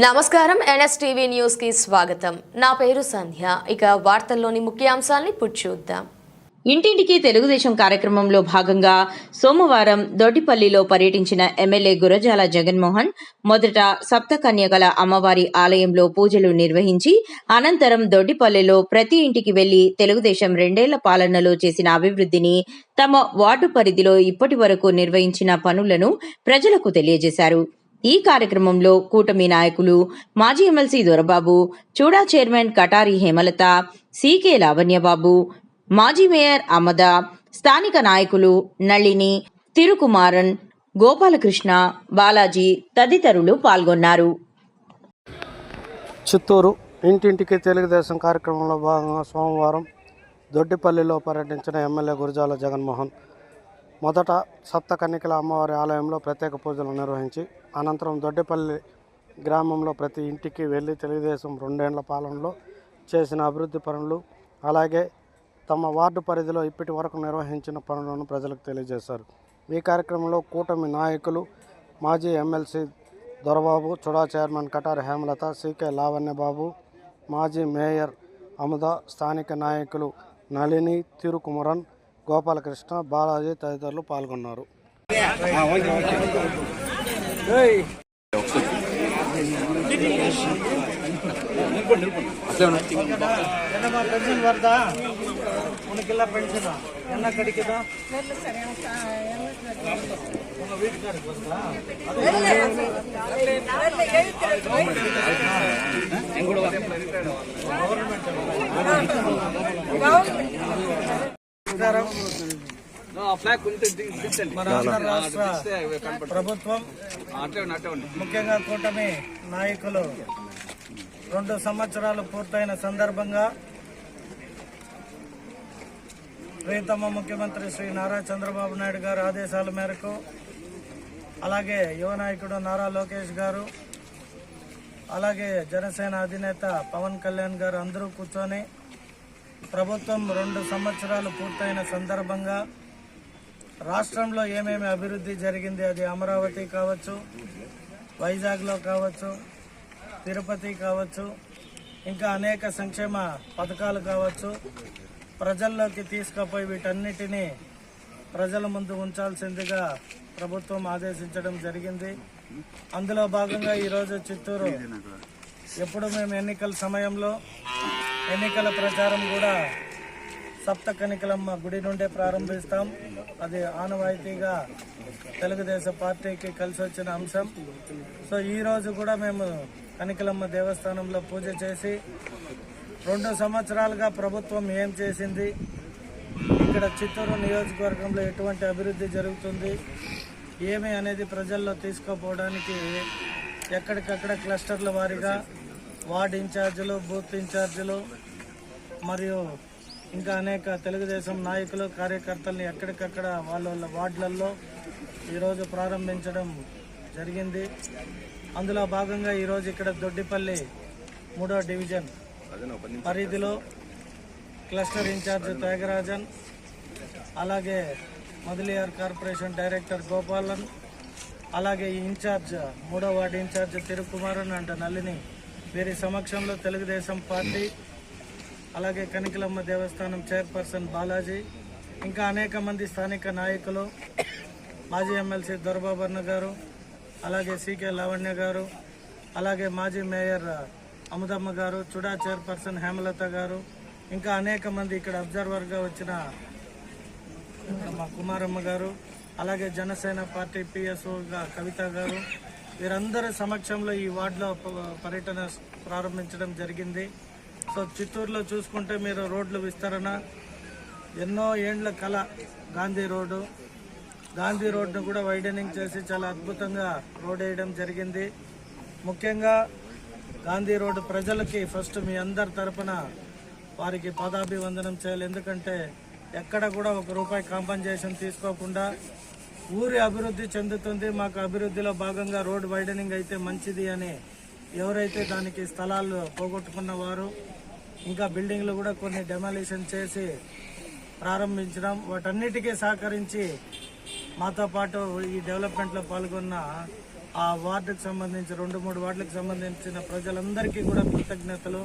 నమస్కారం NSTV news కి స్వాగతం. నా పేరు సంధ్య. ఇక వార్తల్లోని ముఖ్యాంశాల్ని ఇప్పుడు చూద్దాం. ఇంటింటికి తెలుగుదేశం కార్యక్రమంలో భాగంగా సోమవారం దొడ్డిపల్లిలో పర్యటించిన ఎమ్మెల్యే గురజాల జగన్మోహన్ మొదట సప్తకన్యకల అమ్మవారి ఆలయంలో పూజలు నిర్వహించి అనంతరం దొడ్డిపల్లిలో ప్రతి ఇంటికి వెళ్లి తెలుగుదేశం 2 ఏళ్ల పాలనలో చేసిన అభివృద్ధిని, తమ వార్డు పరిధిలో ఇప్పటి వరకు నిర్వహించిన పనులను ప్రజలకు తెలియజేశారు. ఈ కార్యక్రమంలో కూటమి నాయకులు మాజీ ఎమ్మెల్సీ దొరబాబు, చూడా చైర్మన్ కటారి హేమలత, సీకే లావణ్యబాబు, మాజీ మేయర్ అమద, స్థానిక నాయకులు నళిని, తిరుకుమారన్, గోపాలకృష్ణ, బాలాజీ తదితరులు పాల్గొన్నారు. చిత్తూరు ఇంటింటికి తెలుగుదేశం కార్యక్రమంలో భాగంగా సోమవారం దొడ్డిపల్లిలో పర్యటించిన ఎమ్మెల్యే గురజాల జగన్మోహన్ మొదట సప్తకన్యకల అమ్మవారి ఆలయంలో ప్రత్యేక పూజలు నిర్వహించి అనంతరం దొడ్డిపల్లి గ్రామంలో ప్రతి ఇంటికి వెళ్ళి తెలుగుదేశం 2 ఏళ్ల పాలనలో చేసిన అభివృద్ధి పనులు, అలాగే తమ వార్డు పరిధిలో ఇప్పటి వరకు నిర్వహించిన పనులను ప్రజలకు తెలియజేశారు. ఈ కార్యక్రమంలో కూటమి నాయకులు మాజీ MLC Dorababu, CHUDA chairman Katari Hemalatha, CK Lavanyababu, మాజీ మేయర్ అముద, స్థానిక నాయకులు నళిని, తిరుకుమరన్, గోపాలకృష్ణ, బాలాజీ తదితరులు పాల్గొన్నారు. మన రాష్ట్ర ప్రభుత్వం ముఖ్యంగా కూటమి నాయకులు 2 సంవత్సరాలు పూర్తయిన సందర్భంగా ప్రియతమ ముఖ్యమంత్రి శ్రీ నారా చంద్రబాబు నాయుడు గారి ఆదేశాల మేరకు, అలాగే యువ నాయకుడు నారా లోకేష్ గారు, అలాగే జనసేన అధినేత పవన్ కళ్యాణ్ గారు అందరూ కూర్చొని ప్రభుత్వం 2 సంవత్సరాలు పూర్తయిన సందర్భంగా రాష్ట్రంలో ఏమేమి అభివృద్ధి జరిగింది, అది అమరావతి కావచ్చు, వైజాగ్లో కావచ్చు, తిరుపతి కావచ్చు, ఇంకా అనేక సంక్షేమ పథకాలు కావచ్చు, ప్రజల్లోకి తీసుకుపోయి వీటన్నిటినీ ప్రజల ముందు ఉంచాల్సిందిగా ప్రభుత్వం ఆదేశించడం జరిగింది. అందులో భాగంగా ఈరోజు చిత్తూరు ఎప్పుడు మేము ఎన్నికల సమయంలో ఎన్నికల ప్రచారం కూడా సప్తకన్యకలమ్మ గుడి నుండే ప్రారంభిస్తాం. అది ఆనవాయితీగా తెలుగుదేశం పార్టీకి కలిసి వచ్చిన అంశం. సో ఈరోజు కూడా మేము కనికలమ్మ దేవస్థానంలో పూజ చేసి 2 సంవత్సరాలుగా ప్రభుత్వం ఏం చేసింది, ఇక్కడ చిత్తూరు నియోజకవర్గంలో ఎటువంటి అభివృద్ధి జరుగుతుంది, ఏమి అనేది ప్రజల్లో తీసుకుపోవడానికి ఎక్కడికక్కడ క్లస్టర్ల వారీగా వార్డు ఇన్ఛార్జీలు, బూత్ ఇన్ఛార్జీలు మరియు ఇంకా అనేక తెలుగుదేశం నాయకులు, కార్యకర్తల్ని ఎక్కడికక్కడ వాళ్ళ వార్డులలో ఈరోజు ప్రారంభించడం జరిగింది. అందులో భాగంగా ఈరోజు ఇక్కడ దొడ్డిపల్లి 3వ డివిజన్ పరిధిలో క్లస్టర్ ఇన్ఛార్జ్ త్యాగరాజన్, అలాగే మదిలియార్ కార్పొరేషన్ డైరెక్టర్ గోపాలన్, అలాగే ఈ ఇన్ఛార్జ్ 3వ వార్డు ఇన్ఛార్జ్ తిరుకుమారన్ అంట నల్లిని, వీరి సమక్షంలో తెలుగుదేశం పార్టీ, అలాగే కనికలమ్మ దేవస్థానం చైర్పర్సన్ బాలాజీ, ఇంకా అనేక మంది స్థానిక నాయకులు, మాజీ ఎమ్మెల్సీ దొరబాబన్న గారు, అలాగే సీకే లావణ్య గారు, అలాగే మాజీ మేయర్ అముదమ్మ గారు, చుడా చైర్పర్సన్ హేమలత గారు, ఇంకా అనేక మంది ఇక్కడ అబ్జర్వర్గా వచ్చిన మా కుమారమ్మ గారు, అలాగే జనసేన పార్టీ పిఎస్ఓగా కవిత గారు, వీరందరి సమక్షంలో ఈ వార్డులో పర్యటన ప్రారంభించడం జరిగింది. సో చిత్తూరులో చూసుకుంటే మీరు రోడ్లు విస్తరణ, ఎన్నో ఏండ్ల కళ గాంధీ రోడ్డును కూడా వైడనింగ్ చేసి చాలా అద్భుతంగా రోడ్ వేయడం జరిగింది. ముఖ్యంగా గాంధీ రోడ్డు ప్రజలకి ఫస్ట్ మీ అందరి తరపున వారికి పాదాభివందనం చేయాలి. ఎందుకంటే ఎక్కడ కూడా ₹1 కాంపన్సేషన్ తీసుకోకుండా ఊరి అభివృద్ధి చెందుతుంది, మాకు అభివృద్ధిలో భాగంగా రోడ్ వైడనింగ్ అయితే మంచిది అని ఎవరైతే దానికి స్థలాలు పోగొట్టుకున్న వారు, ఇంకా బిల్డింగ్లు కూడా కొన్ని డెమాలిషన్ చేసి ప్రారంభించడం, వాటన్నిటికీ సహకరించి మాతో పాటు ఈ డెవలప్మెంట్లో పాల్గొన్న ఆ వార్డుకు సంబంధించి 2-3 వార్డులకు సంబంధించిన ప్రజలందరికీ కూడా కృతజ్ఞతలు.